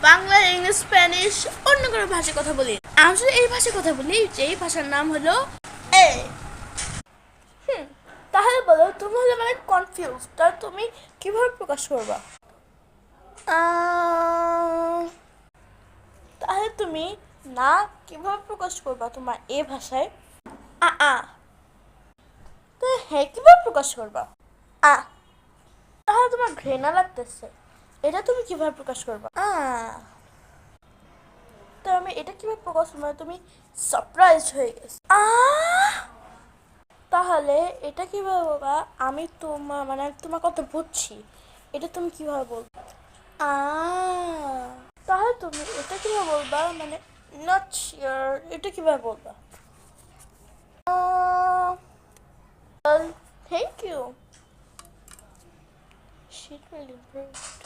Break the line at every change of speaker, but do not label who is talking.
Bangla, English, Spanish, অন্য কোনো ভাষায় কথা বলি। আমি শুধু এই ভাষায় কথা বলি, যেই ভাষার নাম হলো এ। তাহলে বলো, তুমি হলে মানে কনফিউজ, তাহলে তুমি কিভাবে প্রকাশ করবা? তাহলে তুমি না কিভাবে প্রকাশ করবা তোমার এ ভাষায়? আ আ। তো হ্যাঁ কিভাবে প্রকাশ করবা? আ। তাহলে তোমার ঘৃণা লাগতেছে, এটা তুমি কিভাবে প্রকাশ করবা? তো আমি এটা কিভাবে প্রকাশ করবো? মানে তুমি সারপ্রাইজ হয়ে গেছো। তাহলে এটা কিভাবে বলবা? আমি তোমার মানে তোমার কথা বুঝছি, এটা তুমি কিভাবে বলবা? আ। তাহলে তুমি এটা কিভাবে বলবা? মানে নট শিওর, এটা কিভাবে বলবা? Thank you, she really improved.